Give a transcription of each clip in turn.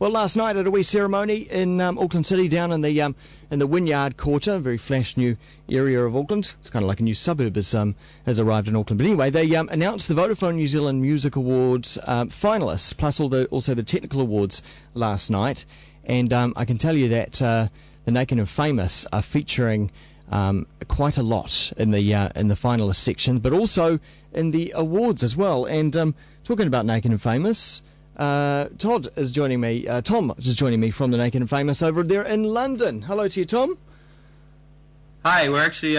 Well, last night at a wee ceremony in Auckland City, down in the Wynyard Quarter, a very flash new area of Auckland. It's kind of like a new suburb has arrived in Auckland. But anyway, they announced the Vodafone New Zealand Music Awards finalists, plus also the technical awards last night. And I can tell you that the Naked and Famous are featuring quite a lot in the finalist section, but also in the awards as well. And talking about Naked and Famous, Thom is joining me from the Naked and Famous over there in London. Hello to you, Thom. Hi, we're actually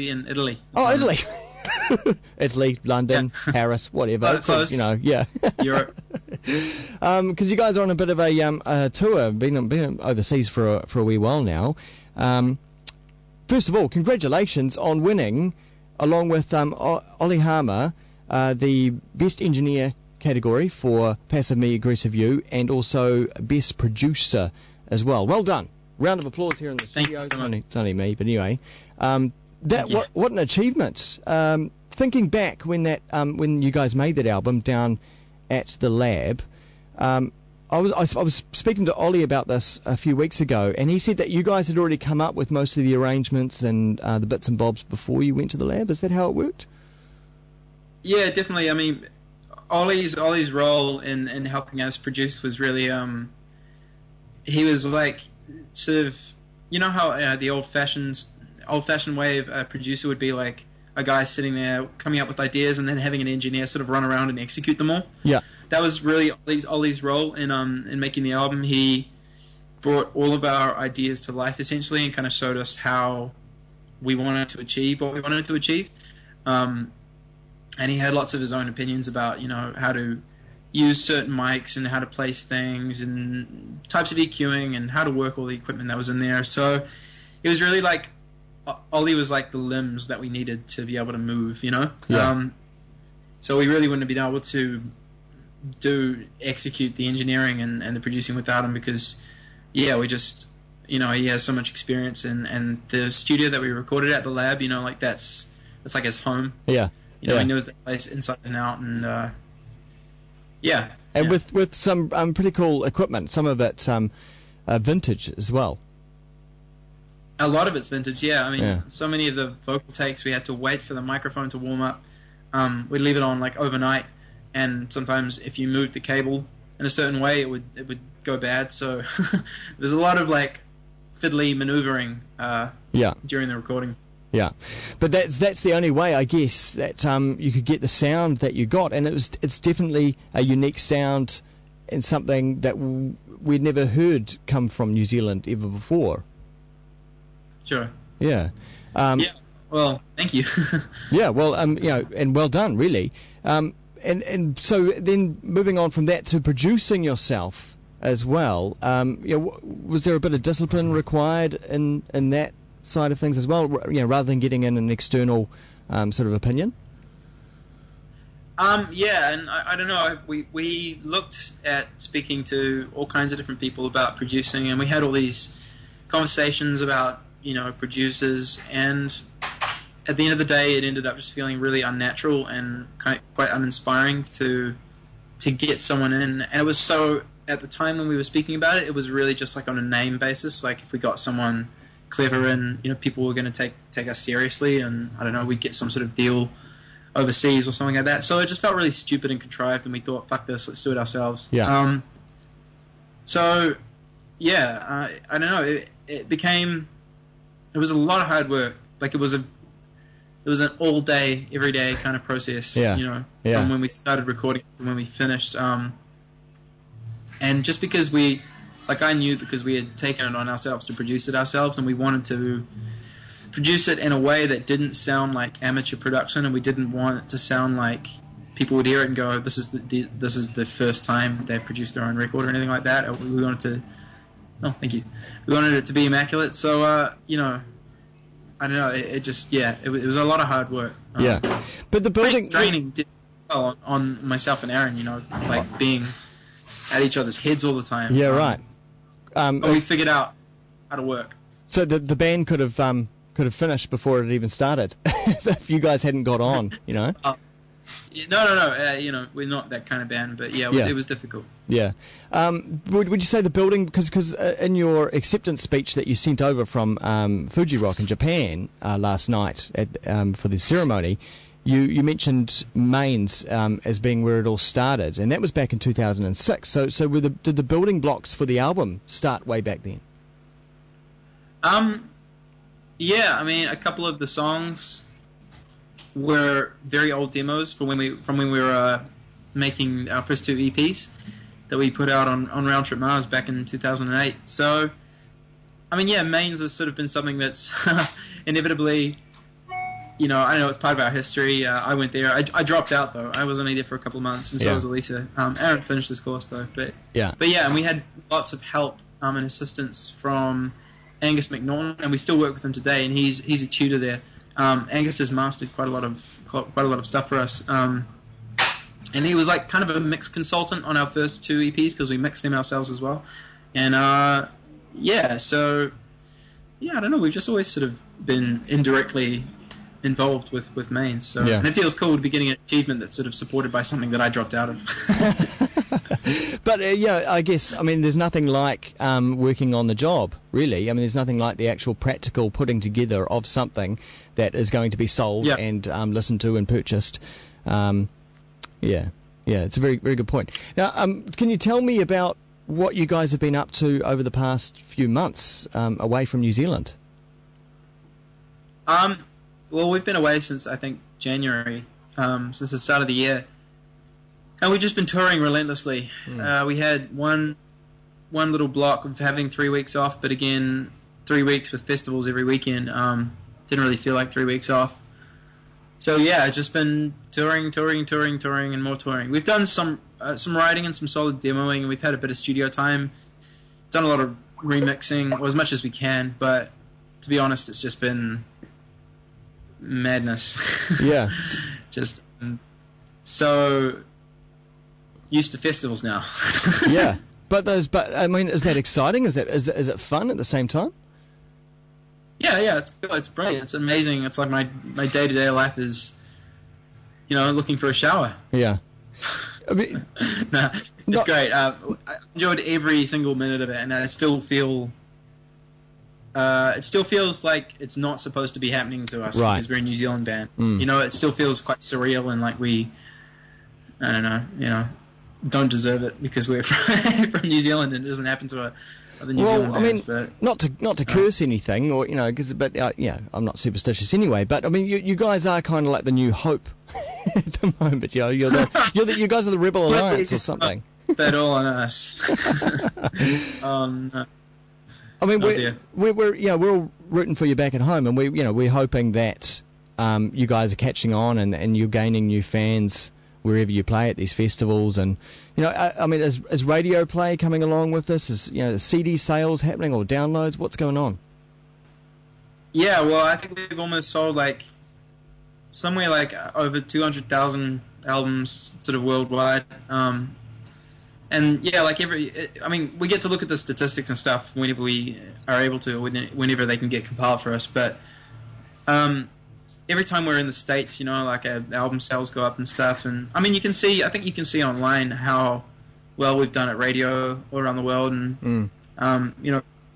in Italy. Oh, Italy. Italy, London, yeah. Paris, whatever. Close. Yeah. Europe. Because you guys are on a bit of a tour, been overseas for a wee while now. First of all, congratulations on winning, along with Ollie Harmer, the Best Engineer category for Passive Me, Aggressive You, and also Best Producer as well. Well done. Round of applause here in the studio. It's only me, but anyway. What an achievement. Thinking back when you guys made that album down at the lab, I was speaking to Ollie about this a few weeks ago, and he said that you guys had already come up with most of the arrangements and the bits and bobs before you went to the lab. Is that how it worked? Yeah, definitely. I mean, Ollie's role in helping us produce was really he was like sort of, you know how the old fashioned way of a producer would be, like a guy sitting there coming up with ideas and then having an engineer sort of run around and execute them all. Yeah, that was really Ollie's role in making the album. He brought all of our ideas to life essentially and kind of showed us how we wanted to achieve what we wanted to achieve. And he had lots of his own opinions about, you know, how to use certain mics and how to place things and types of EQing and how to work all the equipment that was in there. So it was really like Ollie was like the limbs that we needed to be able to move, you know? Yeah. So we really wouldn't have been able to execute the engineering and the producing without him because, yeah, we just, you know, he has so much experience and the studio that we recorded at, the lab, you know, like that's like his home. Yeah. You know, he knows that place inside and out, and yeah. And yeah. with some pretty cool equipment, some of it vintage as well. A lot of it's vintage, yeah. I mean, so many of the vocal takes we had to wait for the microphone to warm up. We'd leave it on like overnight, and sometimes if you moved the cable in a certain way, it would go bad. So there's a lot of like fiddly maneuvering during the recording. Yeah, but that's the only way, I guess, that you could get the sound that you got, and it's definitely a unique sound and something that we'd never heard come from New Zealand ever before. Sure. Yeah. Yeah. Well, thank you. Yeah. Well, you know, and well done, really. And so then moving on from that to producing yourself as well. You know, was there a bit of discipline required in that side of things as well, you know, rather than getting in an external sort of opinion? Yeah, and I don't know, we looked at speaking to all kinds of different people about producing, and we had all these conversations about, you know, producers, and at the end of the day it ended up just feeling really unnatural and quite uninspiring to get someone in. And it was so, at the time when we were speaking about it was really just like on a name basis, like if we got someone clever and, you know, people were going to take us seriously, and I don't know, we'd get some sort of deal overseas or something like that. So it just felt really stupid and contrived, and we thought, fuck this, let's do it ourselves. Yeah. So yeah, I don't know, it was a lot of hard work. Like it was an all day, every day kind of process. Yeah. You know, Yeah. from when we started recording to when we finished. And just because I knew, because we had taken it on ourselves to produce it ourselves, and we wanted to produce it in a way that didn't sound like amateur production, and we didn't want it to sound like people would hear it and go, this is the first time they've produced their own record or anything like that. We wanted to, oh, thank you. We wanted it to be immaculate. So, you know, I don't know, it just, yeah, it was a lot of hard work. Yeah. But the building... Training did well on myself and Aaron, you know, like being at each other's heads all the time. Yeah, right. But we figured out how to work. So the band could have finished before it even started if you guys hadn't got on, you know. No. We're not that kind of band, but it was difficult. Yeah. Would you say the building, because in your acceptance speech that you sent over from Fuji Rock in Japan last night for the ceremony, you mentioned Mainz as being where it all started, and that was back in 2006. So did the building blocks for the album start way back then? Yeah, I mean, a couple of the songs were very old demos from when we were making our first 2 EPs that we put out on Round Trip Mars back in 2008. So, I mean, yeah, Mainz has sort of been something that's inevitably, I know it's part of our history. I went there. I dropped out, though. I was only there for a couple of months, and so was Elisa. Aaron finished this course, though. But yeah, and we had lots of help and assistance from Angus McNaughton, and we still work with him today, and he's a tutor there. Angus has mastered quite a lot of stuff for us. And he was like kind of a mix consultant on our first 2 EPs because we mixed them ourselves as well. And I don't know. We've just always sort of been indirectly involved with Mainz. So and it feels cool to be getting an achievement that's sort of supported by something that I dropped out of. But I guess there's nothing like working on the job, really. There's nothing like the actual practical putting together of something that is going to be sold and listened to and purchased. It's a very, very good point. Now, can you tell me about what you guys have been up to over the past few months away from New Zealand? Well, we've been away since, I think, January, since the start of the year. And we've just been touring relentlessly. We had one little block of having 3 weeks off, but again, 3 weeks with festivals every weekend. Didn't really feel like 3 weeks off. So yeah, just been touring, and more touring. We've done some writing and some solid demoing, and we've had a bit of studio time. Done a lot of remixing, or as much as we can. But to be honest, it's just been madness. Yeah, just so used to festivals now. Yeah, but is that exciting? Is it fun at the same time? Yeah, it's brilliant. It's amazing. It's like my day-to-day life is, looking for a shower. Yeah. It's great. I enjoyed every single minute of it, and I still feel. It still feels like it's not supposed to be happening to us because we're a New Zealand band. It still feels quite surreal and like we, I don't know, don't deserve it because we're from New Zealand and it doesn't happen to other New Zealand bands. But not to curse anything, or I'm not superstitious anyway. But you guys are kind of like the new hope at the moment. You guys are the Rebel Alliance or something. That all on us. We're all rooting for you back at home, and we're hoping that you guys are catching on and you're gaining new fans wherever you play at these festivals. And is radio play coming along with this? Is CD sales happening or downloads? What's going on? Yeah, well, I think we've almost sold somewhere over 200,000 albums sort of worldwide. And yeah, we get to look at the statistics and stuff whenever we are able to, whenever they can get compiled for us. But every time we're in the States, album sales go up and stuff. And I think you can see online how well we've done at radio all around the world. And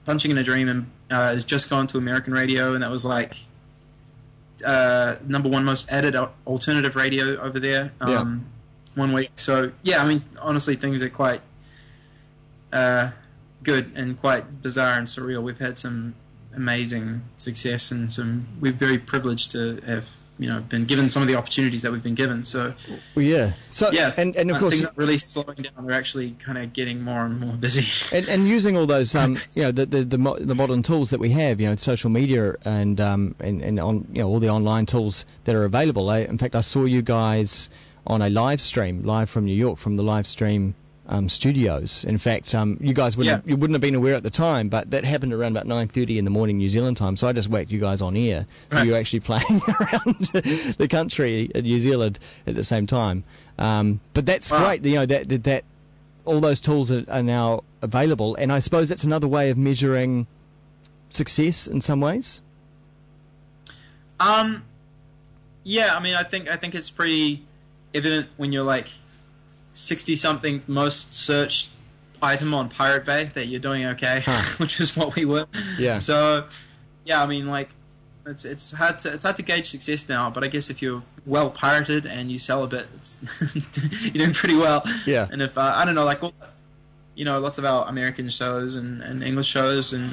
Punching in a Dream has just gone to American radio, and that was number 1 most added alternative radio over there. 1 week. So yeah, honestly, things are quite good and quite bizarre and surreal. We've had some amazing success, and we're very privileged to have been given some of the opportunities that we've been given. So and of course, things are not really slowing down. They're actually kind of getting more and more busy. And using all those the modern tools that we have, social media and on all the online tools that are available. In fact, I saw you guys on a live from New York, from the live stream studios. In fact, you guys wouldn't have been aware at the time, but that happened around about 9:30 in the morning New Zealand time. So I just whacked you guys on air, so you're actually playing around the country in New Zealand at the same time. But that's great. That all those tools are now available, and I suppose that's another way of measuring success in some ways. Yeah, I think it's pretty. evident when you're like 60-something most searched item on Pirate Bay that you're doing okay, which is what we were. Yeah. So, yeah, I mean, like, it's hard to gauge success now, but I guess if you're well pirated and you sell a bit, you're doing pretty well. Yeah. And if I don't know, like, lots of our American shows and English shows and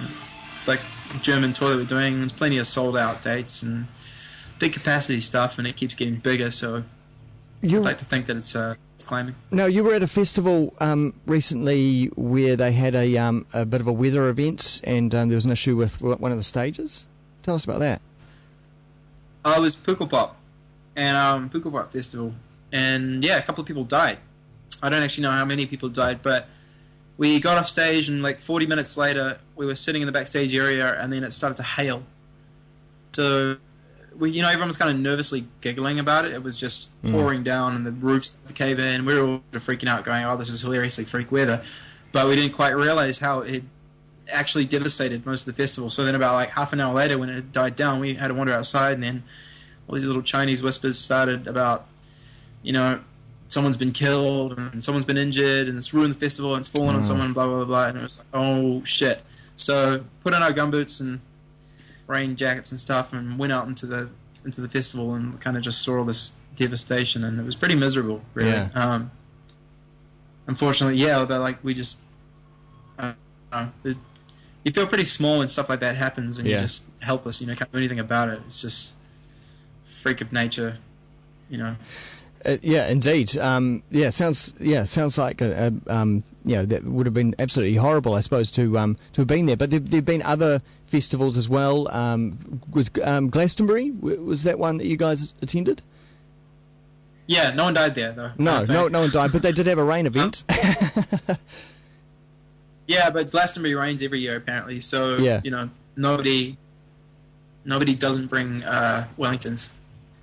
like German tour that we're doing, there's plenty of sold out dates and big capacity stuff, and it keeps getting bigger. So I'd like to think that it's climbing. No, you were at a festival recently where they had a bit of a weather event, and there was an issue with one of the stages. Tell us about that. It was Pukkelpop, and Pukkelpop Festival, and yeah, a couple of people died. I don't actually know how many people died, but we got off stage, and like 40 minutes later, we were sitting in the backstage area, and then it started to hail. So, everyone was kind of nervously giggling about it. It was just pouring down, and the roof started to cave in. We were all freaking out, going, "Oh, this is hilariously freak weather," but we didn't quite realize how it actually devastated most of the festival. So then about like half an hour later, when it died down, we had to wander outside, and then all these little Chinese whispers started about, someone's been killed and someone's been injured and it's ruined the festival and it's fallen on someone, blah, blah, blah. And it was like, oh, shit. So put on our gumboots and rain jackets and stuff and went out into the festival and kind of just saw all this devastation, and it was pretty miserable, really. Yeah. Unfortunately, yeah, but like we just... you feel pretty small when stuff like that happens, and you're just helpless. Can't do anything about it. It's just freak of nature. Yeah, indeed. Sounds like that would have been absolutely horrible, I suppose, to have been there. But there've been other festivals as well. Was Glastonbury, was that one that you guys attended? Yeah, no one died there though. No one died, but they did have a rain event. Yeah, but Glastonbury rains every year apparently, so nobody doesn't bring Wellingtons.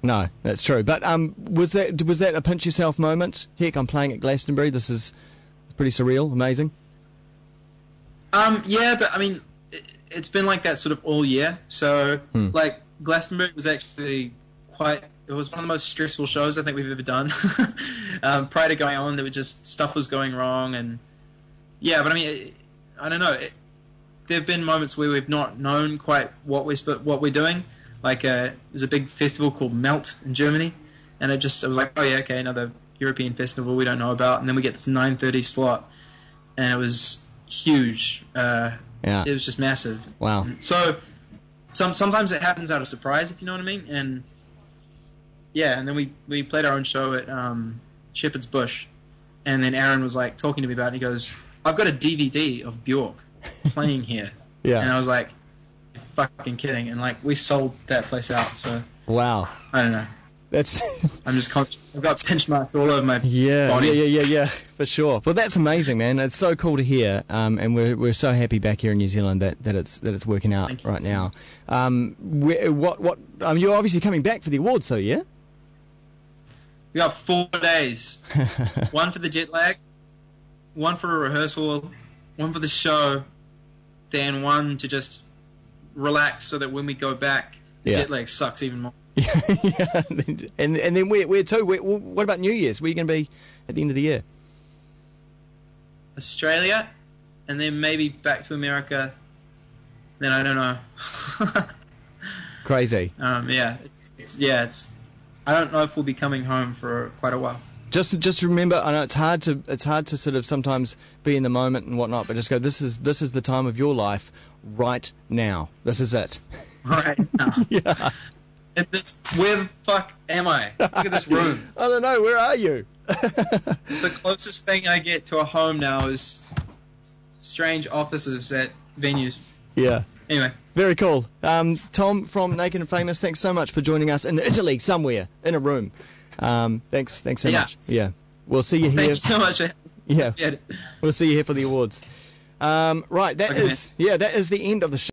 No, that's true. But was that a pinch yourself moment? Heck, I'm playing at Glastonbury. This is pretty surreal, amazing. Yeah, but I mean, it's been like that sort of all year. So like Glastonbury was actually it was one of the most stressful shows I think we've ever done. Prior to going on, there was just stuff was going wrong, and yeah, but I mean, I don't know. There have been moments where we've not known quite what we're doing. Like there's a big festival called Melt in Germany, and I was like, oh yeah, okay, another European festival we don't know about, and then we get this 9:30 slot, and it was huge. It was just massive. Wow. And so sometimes it happens out of surprise, if you know what I mean, and yeah, and then we played our own show at Shepherd's Bush, and then Aaron was like talking to me about it, and he goes, I've got a DVD of Bjork playing here. Yeah. And I was like, you're fucking kidding. And like, we sold that place out, so. Wow. I don't know. That's. I'm just conscious. I've got bench marks all over my body. Yeah, for sure. Well, that's amazing, man. It's so cool to hear, and we're so happy back here in New Zealand that it's working out right now. You're obviously coming back for the awards, though, yeah? We got 4 days. One for the jet lag, one for a rehearsal, one for the show, then one to just relax so that when we go back, the jet lag sucks even more. Yeah. And then where to? What about New Year's? Where are you going to be at the end of the year? Australia, and then maybe back to America. Then I don't know. Crazy. It's. I don't know if we'll be coming home for quite a while. Just remember, I know it's hard to sort of sometimes be in the moment and whatnot, but just go. This is the time of your life right now. This is it. Right now. Yeah. Where the fuck am I? Look at this room. I don't know. Where are you? The closest thing I get to a home now is strange offices at venues. Yeah. Anyway. Very cool. Thom from Naked and Famous, thanks so much for joining us in Italy somewhere, in a room. Thanks so much. Yeah. We'll see you here. Thank you so much. Yeah. We'll see you here for the awards. Right, that is the end of the show.